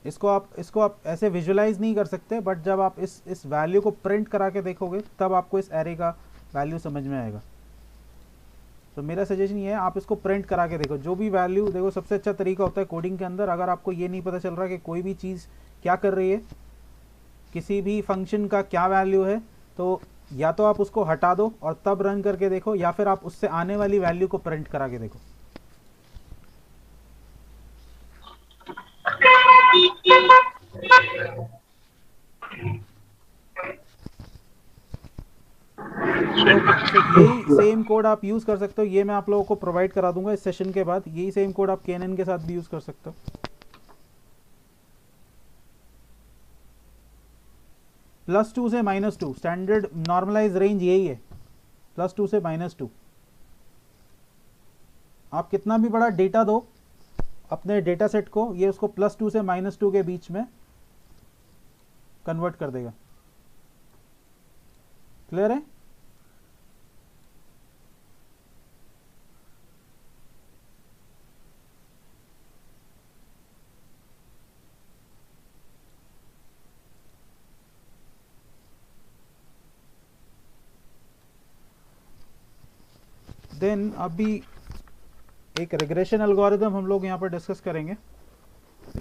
इसको आप ऐसे विजुलाइज नहीं कर सकते, बट जब आप इस वैल्यू को प्रिंट करा के देखोगे तब आपको इस एरे का वैल्यू समझ में आएगा। तो मेरा सजेशन ये है, आप इसको प्रिंट करा के देखो। जो भी वैल्यू देखो, सबसे अच्छा तरीका होता है कोडिंग के अंदर, अगर आपको ये नहीं पता चल रहा कि कोई भी चीज़ क्या कर रही है, किसी भी फंक्शन का क्या वैल्यू है, तो या तो आप उसको हटा दो और तब रन करके देखो, या फिर आप उससे आने वाली वैल्यू को प्रिंट करा के देखो। यही सेम कोड आप यूज कर सकते हो, ये मैं आप लोगों को प्रोवाइड करा दूंगा इस सेशन के बाद। यही सेम कोड आप केनन के साथ भी यूज कर सकते हो। +2 से -2 स्टैंडर्ड नॉर्मलाइज रेंज यही है, +2 से -2। आप कितना भी बड़ा डेटा दो अपने डेटा सेट को, ये उसको +2 से -2 के बीच में कन्वर्ट कर देगा। क्लियर है? देन अभी एक रिग्रेशन एल्गोरिदम हम लोग यहाँ पर डिस्कस करेंगे।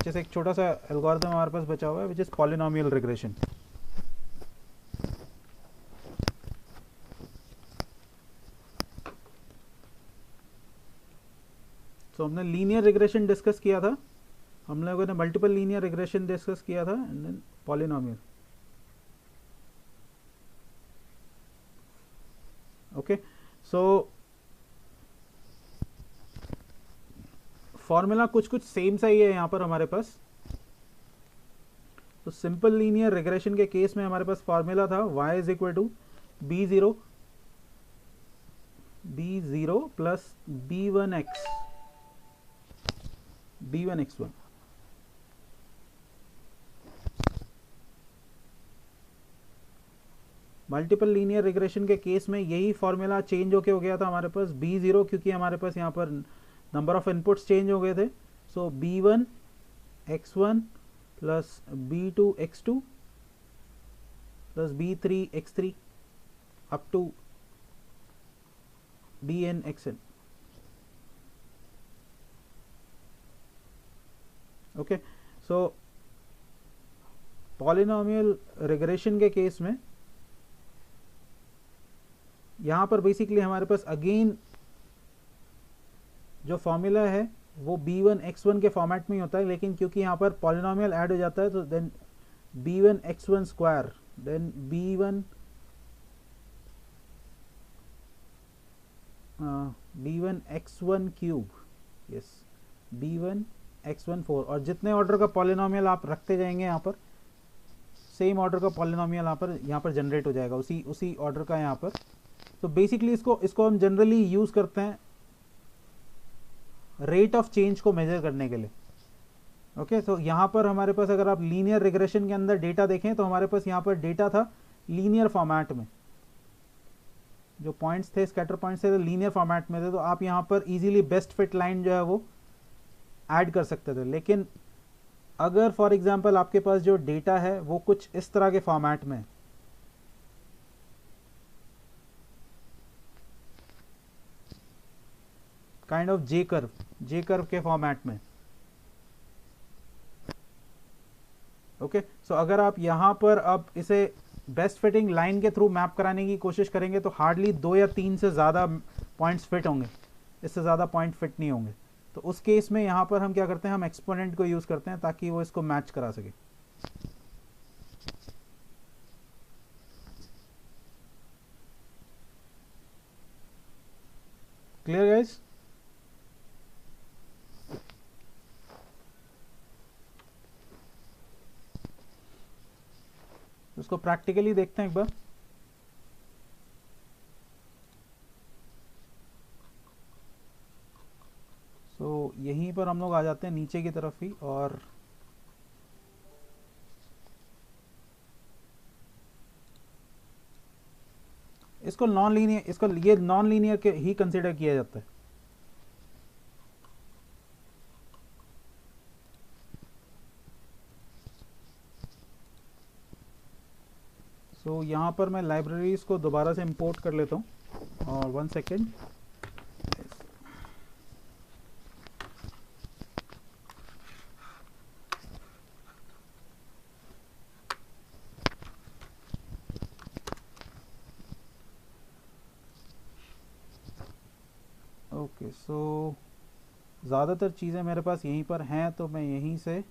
जैसे एक छोटा सा एल्गोरिदम हमारे पास बचा हुआ है विच इज पॉलिनोमियल रिग्रेशन। तो हमने लीनियर रिग्रेशन डिस्कस किया था, हम लोगों ने मल्टीपल लीनियर रिग्रेशन डिस्कस किया था, and then polynomial. Okay, so formula कुछ सेम सा ही है यहाँ पर हमारे पास। तो सिंपल लीनियर रिग्रेशन के केस में हमारे पास फॉर्मूला था y is equal to b0 plus b1x1। Multiple linear regression के केस में यही फॉर्मूला चेंज होके हो गया था हमारे पास b0, क्योंकि हमारे पास यहाँ पर नंबर ऑफ इनपुट्स चेंज हो गए थे। So b1x1 plus b2x2 plus b3x3 up to bnxn। Okay, so polynomial regression के केस में यहाँ पर बेसिकली हमारे पास अगेन जो फॉर्मूला है वो b1 x1 के फॉर्मेट में ही होता है, लेकिन क्योंकि यहाँ पर पॉलिनोमियल ऐड हो जाता है तो then b1 x1 square then b1 x1 cube, yes b1 x1 4, और जितने ऑर्डर का पॉलिनोमियल आप रखते जाएंगे यहाँ पर सेम ऑर्डर का पॉलिनोमियल यहाँ पर जनरेट हो जाएगा, उसी ऑर्डर का यहाँ पर। तो बेसिकली इसको हम जनरली यूज करते हैं रेट ऑफ चेंज को मेजर करने के लिए। ओके, तो यहाँ पर हमारे पास अगर आप लीनियर रिग्रेशन के अंदर डेटा देखें तो हमारे पास यहाँ पर डेटा था लीनियर फॉर्मेट में, जो पॉइंट्स थे स्कैटर पॉइंट्स थे लीनियर फॉर्मेट में थे, तो आप यहाँ पर इजीली बेस्ट फिट लाइन जो है वो ऐड कर सकते थे। लेकिन अगर फॉर एग्जांपल आपके पास जो डेटा है वो कुछ इस तरह के फॉर्मेट में, काइंड ऑफ जे कर्व के फॉर्मेट में, ओके, सो अगर आप यहाँ पर अब इसे बेस्ट फिटिंग लाइन के थ्रू मैप कराने की कोशिश करेंगे तो हार्डली 2 या 3 से ज़्यादा पॉइंट्स फिट होंगे, इससे ज़्यादा पॉइंट फिट नहीं होंगे। तो उस केस में यहाँ पर हम क्या करते हैं, हम एक्सपोनेंट को यूज़ करते हैं ताकि वो इसको मैच करा सके। Clear guys? उसको प्रैक्टिकली देखते हैं एक बार। सो यहीं पर हम लोग आ जाते हैं नीचे की तरफ ही, और इसको ये नॉन लीनियर के ही कंसिडर किया जाता है। तो यहाँ पर मैं लाइब्रेरीज को दोबारा से इंपोर्ट कर लेता हूँ, और 1 सेकेंड। ओके, सो ज़्यादातर चीज़ें मेरे पास यहीं पर हैं, तो मैं यहीं से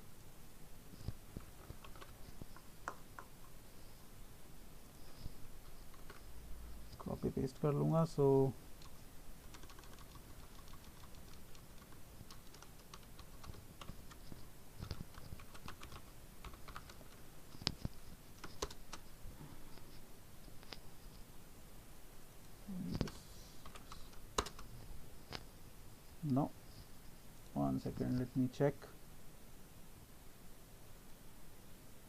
कॉपी पेस्ट कर लूँगा। सो no, 1 second, let me check.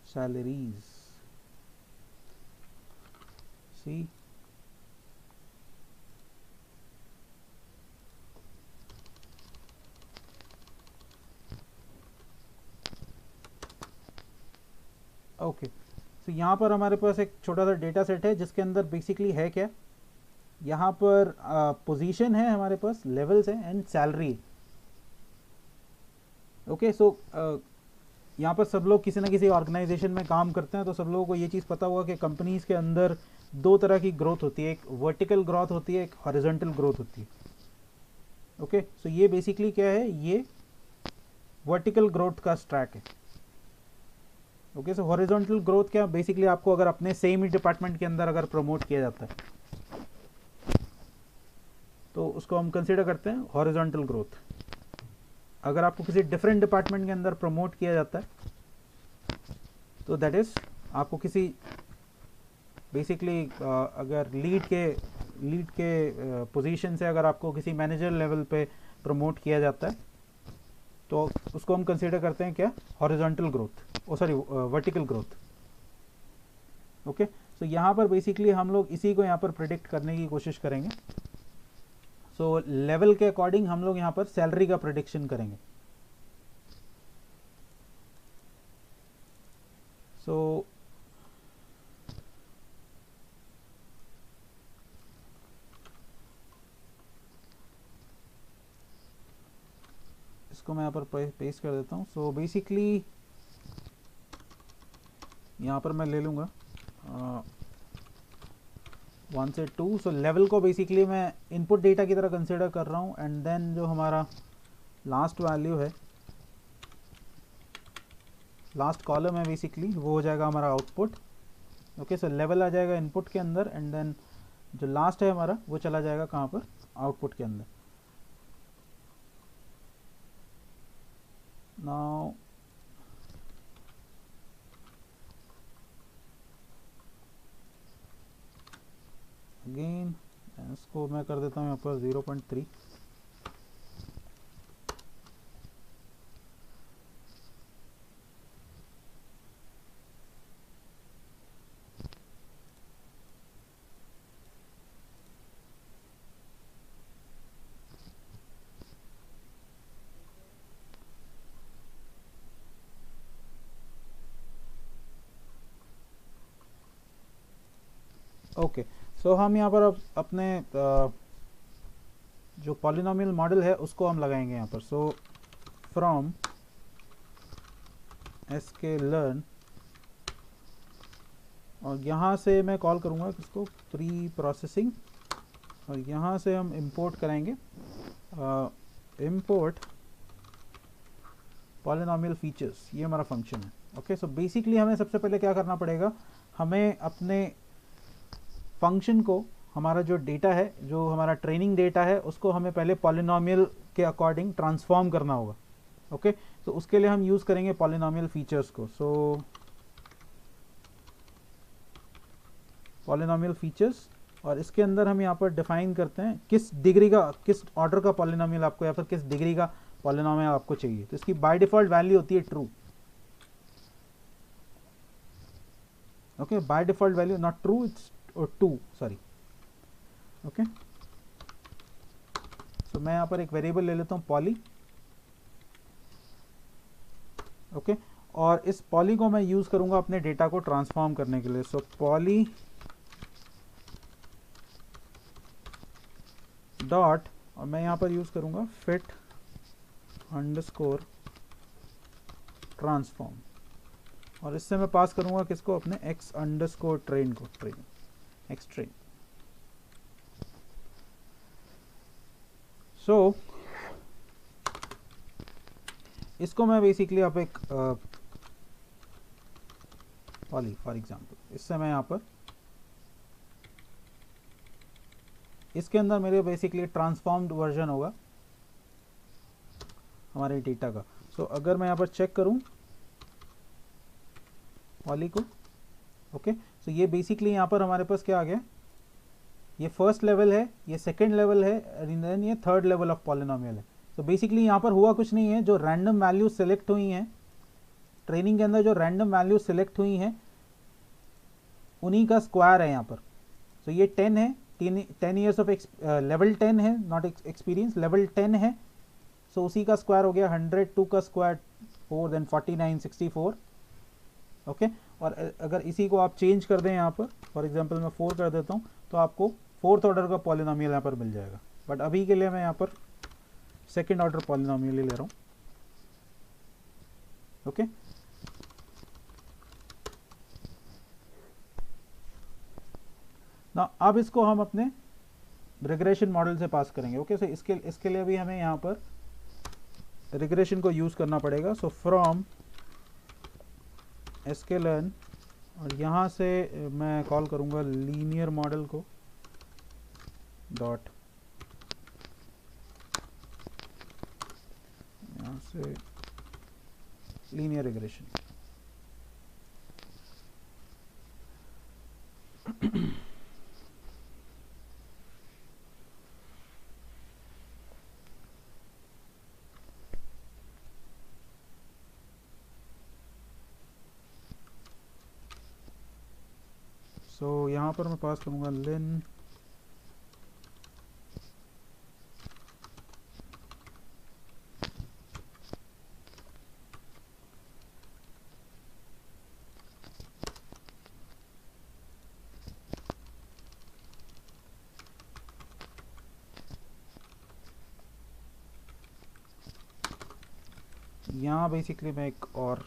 Salaries, see, okay. तो यहाँ पर हमारे पास एक छोटा सा डेटा सेट है जिसके अंदर बेसिकली है क्या, यहाँ पर पोजीशन है, हमारे पास लेवल्स हैं एंड सैलरी। ओके, सो यहाँ पर सब लोग किसी ना किसी ऑर्गेनाइजेशन में काम करते हैं, तो सब लोगों को ये चीज़ पता होगा कि कंपनीज के अंदर 2 तरह की ग्रोथ होती है, एक वर्टिकल ग्रोथ होती है, एक हॉरिजॉन्टल ग्रोथ होती है। ओके, सो ये बेसिकली क्या है, ये वर्टिकल ग्रोथ का स्ट्रैक है। ओके, सो हॉरिजॉन्टल ग्रोथ क्या, बेसिकली आपको अगर अपने सेम ही डिपार्टमेंट के अंदर अगर प्रमोट किया जाता है तो उसको हम कंसिडर करते हैं हॉरिजॉन्टल ग्रोथ। अगर आपको किसी डिफरेंट डिपार्टमेंट के अंदर प्रमोट किया जाता है तो दैट इज आपको किसी बेसिकली अगर लीड के पोजीशन से अगर आपको किसी मैनेजर लेवल पे प्रमोट किया जाता है तो उसको हम कंसिडर करते हैं क्या, horizontal growth, vertical growth. Okay, so यहाँ पर बेसिकली हम लोग इसी को यहाँ पर प्रिडिक्ट करने की कोशिश करेंगे। सो लेवल के अकॉर्डिंग हम लोग यहाँ पर सैलरी का प्रिडिक्शन करेंगे। सो इसको मैं यहाँ पर पेस्ट कर देता हूँ। सो बेसिकली यहाँ पर मैं ले लूँगा 1 से 2। सो लेवल को बेसिकली मैं इनपुट डेटा की तरह कंसिडर कर रहा हूँ, एंड देन जो हमारा लास्ट वैल्यू है, लास्ट कॉलम है बेसिकली, वो हो जाएगा हमारा आउटपुट। ओके, सो लेवल आ जाएगा इनपुट के अंदर, एंड देन जो लास्ट है हमारा वो चला जाएगा कहाँ पर, आउटपुट के अंदर। नाउ अगेन इसको मैं कर देता हूँ यहाँ पर 0.3। ओके, सो हम यहाँ पर अब अपने जो पॉलिनोमियल मॉडल है उसको हम लगाएंगे यहाँ पर। सो फ्रॉम sklearn, और यहाँ से मैं कॉल करूँगा किसको, प्री प्रोसेसिंग, और यहाँ से हम इंपोर्ट करेंगे इंपोर्ट पॉलिनोमियल फीचर्स, ये हमारा फंक्शन है। ओके, सो बेसिकली हमें सबसे पहले क्या करना पड़ेगा, हमें अपने फंक्शन को, हमारा जो डेटा है, जो हमारा ट्रेनिंग डेटा है, उसको हमें पहले पॉलिनोमियल के अकॉर्डिंग ट्रांसफॉर्म करना होगा। ओके, तो उसके लिए हम यूज़ करेंगे पॉलिनोमियल फीचर्स को। सो पॉलिनोमियल फीचर्स, और इसके अंदर हम यहाँ पर डिफाइन करते हैं किस डिग्री का, किस ऑर्डर का पॉलिनोमियल आपको, या फिर किस डिग्री का पॉलिनोमियल आपको चाहिए। तो इसकी बाय डिफॉल्ट वैल्यू होती है true. Okay, by default value not true, it's two, sorry. Okay, so मैं यहाँ पर एक वेरिएबल ले लेता हूँ पॉली। ओके, और इस पॉली को मैं यूज़ करूँगा अपने डेटा को ट्रांसफॉर्म करने के लिए। सो पॉली डॉट, और मैं यहाँ पर यूज़ करूँगा फिट अंडरस्कोर ट्रांसफॉर्म, और इससे मैं पास करूँगा किसको, अपने एक्स अंडरस्कोर ट्रेन को, ट्रेन एक्स ट्रेन। सो इसको मैं बेसिकली आप एक पॉली फॉर एग्जांपल, इससे मैं यहाँ पर इसके अंदर मेरे बेसिकली ट्रांसफॉर्म्ड वर्जन होगा हमारे डेटा का। सो अगर मैं यहाँ पर चेक करूँ पॉली को, ओके, सो ये बेसिकली यहाँ पर हमारे पास क्या आ गया, ये फर्स्ट लेवल है, ये सेकंड लेवल है, एंड देन ये थर्ड लेवल ऑफ पॉलिनोमियल है। तो बेसिकली यहाँ पर हुआ कुछ नहीं है, जो रैंडम वैल्यू सिलेक्ट हुई हैं ट्रेनिंग के अंदर, जो रैंडम वैल्यू सिलेक्ट हुई हैं उन्हीं का स्क्वायर है यहाँ पर। सो ये 10 है, 10 ईयर्स ऑफ लेवल 10 है, नॉट एक्सपीरियंस, लेवल 10 है। सो उसी का स्क्वायर हो गया 102 का स्क्वायर 4, देन 49, 64। ओके, और अगर इसी को आप चेंज कर दें यहाँ पर, फॉर एग्जांपल मैं 4 कर देता हूँ, तो आपको फोर्थ ऑर्डर का पॉलिनोमियल यहाँ पर मिल जाएगा। बट अभी के लिए मैं यहाँ पर सेकेंड ऑर्डर पॉलिनोमियल ही ले रहा हूँ। ओके, ना अब इसको हम अपने रिग्रेशन मॉडल से पास करेंगे। ओके, सो इसके लिए भी हमें यहाँ पर रिग्रेशन को यूज़ करना पड़ेगा। सो फ्रॉम sklearn, और यहाँ से मैं कॉल करूँगा लीनियर मॉडल को, डॉट यहाँ से लीनियर रिग्रेशन। सो यहाँ पर मैं पास करूँगा लिन यहाँ बेसिकली मैं एक और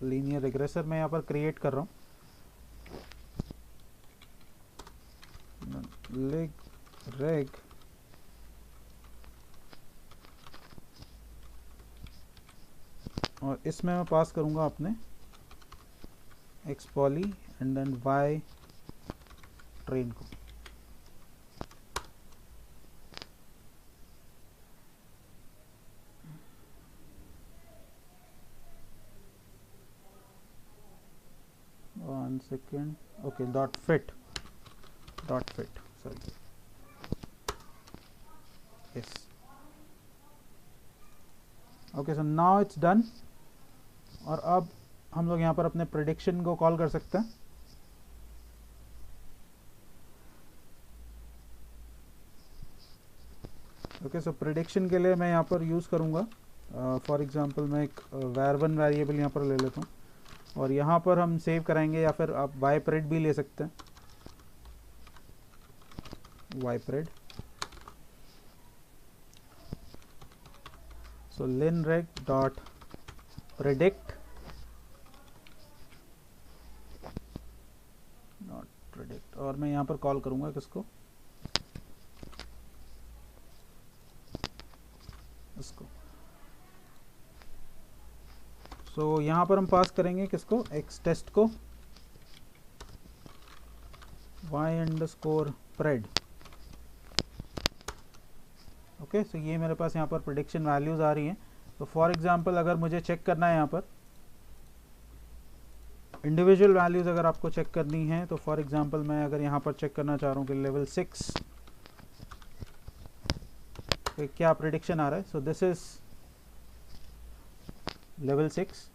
लीनियर रिग्रेसर मैं यहाँ पर क्रिएट कर रहा हूँ, reg और इसमें मैं पास करूँगा अपने x poly and then y train को। One second, okay, dot fit sorry, yes, okay, so now it's done. और अब हम लोग यहाँ पर अपने प्रेडिक्शन को कॉल कर सकते हैं। ओके, सो प्रेडिक्शन के लिए मैं यहाँ पर यूज़ करूँगा, फॉर एग्जांपल मैं एक var1 वेरिएबल यहाँ पर ले लेता हूँ और यहाँ पर हम सेव कराएंगे, या फिर आप ypred भी ले सकते हैं, ypred। सो linreg डॉट predict और मैं यहाँ पर कॉल करूँगा किसको, इसको। सो यहाँ पर हम पास करेंगे किसको, x टेस्ट को, y_pred। ओके, सो ये मेरे पास यहाँ पर प्रेडिक्शन वैल्यूज़ आ रही हैं। तो फॉर एग्जांपल अगर मुझे चेक करना है यहाँ पर इंडिविजुअल वैल्यूज़, अगर आपको चेक करनी है तो फॉर एग्जांपल मैं अगर यहाँ पर चेक करना चाह रहा हूँ कि लेवल 6 पे क्या प्रेडिक्शन आ रहा है। So this is level 6।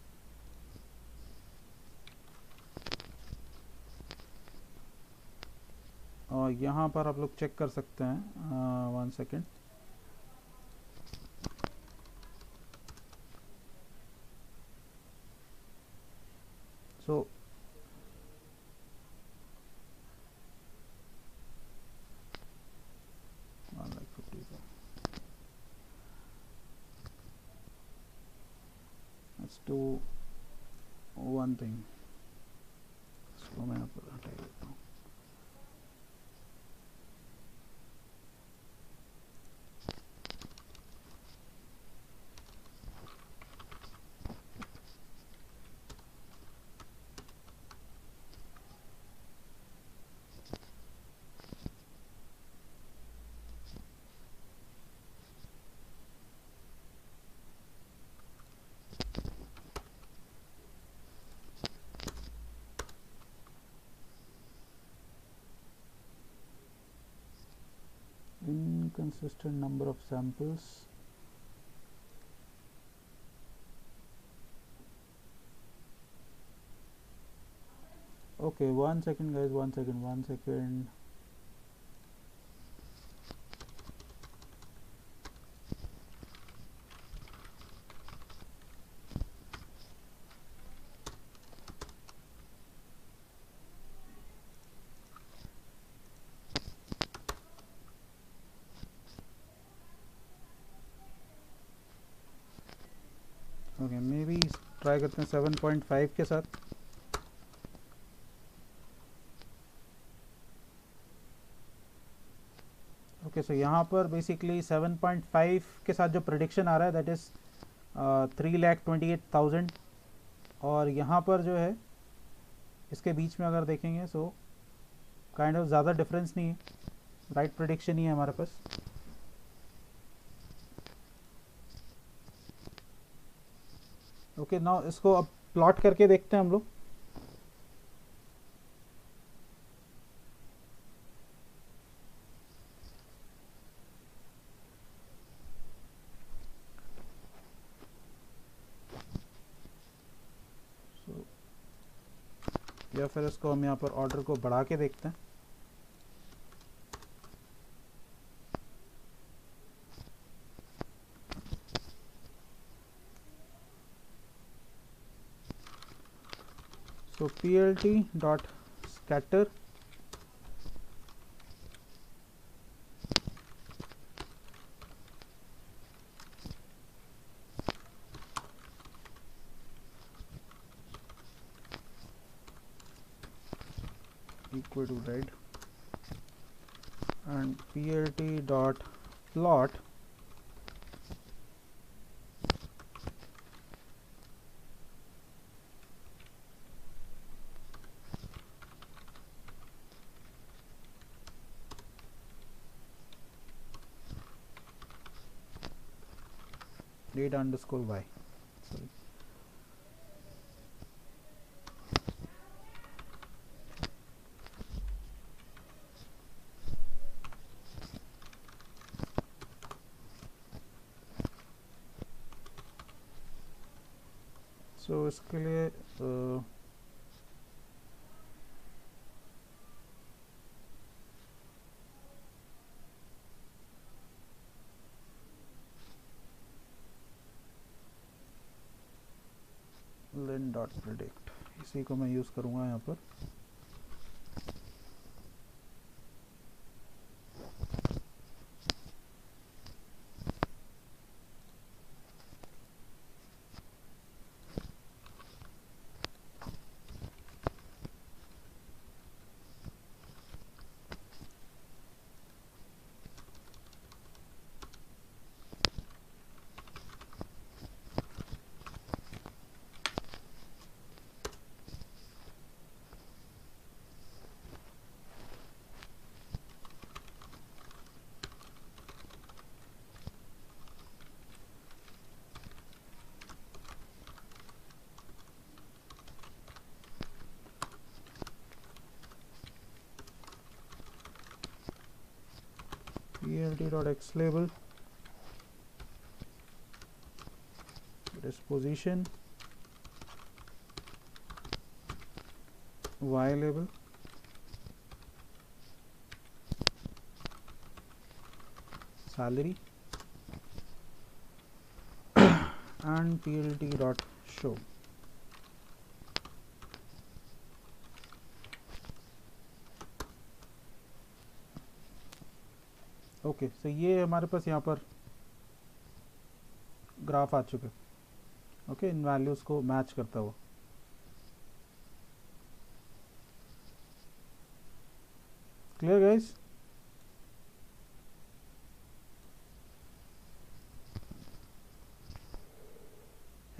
और यहाँ पर आप लोग चेक कर सकते हैं, one second, so let's do one thing, इसको मैं यहाँ पर हटा देता हूँ। Inconsistent number of samples, okay, one second guys, one second, okay, may be try करते हैं 7.5 के साथ। ओके, सो यहाँ पर बेसिकली 7.5 के साथ जो प्रेडिक्शन आ रहा है दैट इज़ 3,28,000। और यहाँ पर जो है इसके बीच में अगर देखेंगे सो काइंड ऑफ ज़्यादा डिफरेंस नहीं है, राइट प्रेडिक्शन ही है हमारे पास। ओके, नाउ इसको अब प्लॉट करके देखते हैं हम लोग। या फिर इसको हम यहाँ पर ऑर्डर को बढ़ा के देखते हैं। So plt dot scatter equal to red, and plt dot plot data underscore y. Sorry. So इसके लिए len डॉट प्रिडिक्ट, इसी को मैं यूज़ करूँगा यहाँ पर. plt dot x label, it is position, y label, salary, and plt dot show. Okay so ये हमारे पास यहाँ पर ग्राफ आ चुके. ओके इन वैल्यूज़ को मैच करता हुआ. Clear guys?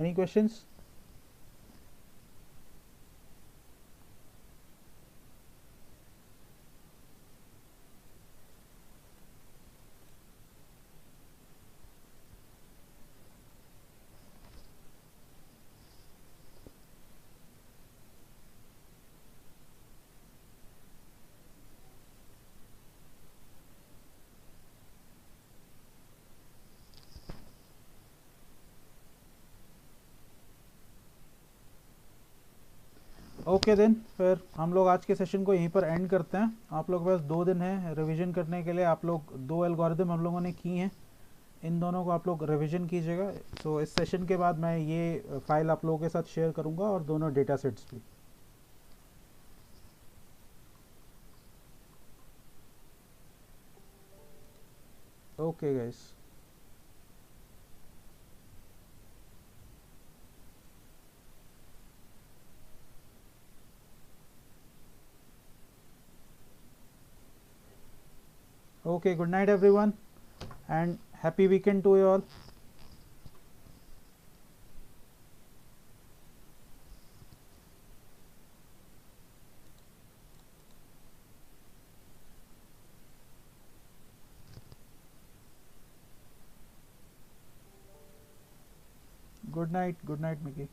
Any questions? Okay then फिर हम लोग आज के सेशन को यहीं पर एंड करते हैं. आप लोग के पास 2 दिन है रिवीजन करने के लिए. आप लोग 2 एल्गोरिदम हम लोगों ने की हैं, इन दोनों को आप लोग रिवीजन कीजिएगा. सो इस सेशन के बाद मैं ये फाइल आप लोगों के साथ शेयर करूंगा और दोनों डेटा सेट्स भी. Okay guys. Okay, good night everyone and happy weekend to you all. Good night Mickey.